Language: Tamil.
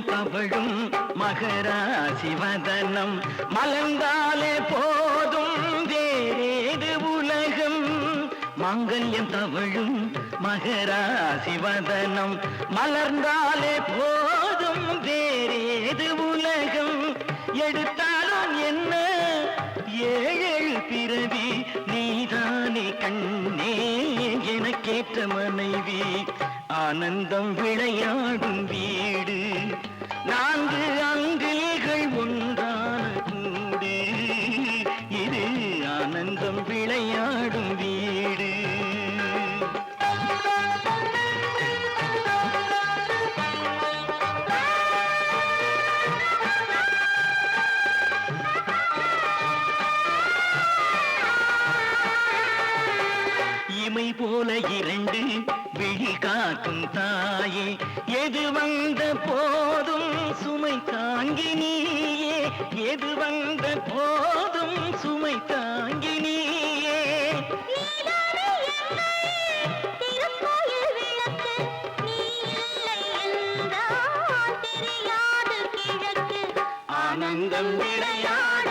மாங்கல்யம் தவழும் மகராசி வதனம் மலர்ந்தாலே போதும் வேறேது உலகம். மாங்கல்யம் தவழும் மகராசி வதனம் மலர்ந்தாலே போதும் வேறேது உலகம். எடுத்தாலும் என்ன ஏழு பிறவி நீதானே கண்ணே எனக்கேற்ற மனைவி. ஆனந்தம் விளையாடும் வீடு 4 அங்கில்கள் ஒன்றான கூடு. இது ஆனந்தம் விளையாடும் வீடு. இமை போல 2 விழி காக்கும் தாயே எது வந்த போதும் சுமை தாங்கி நீயே. எது வந்த போதும் சுமை தாங்கி நீயே. ஆனந்தம் விளையாட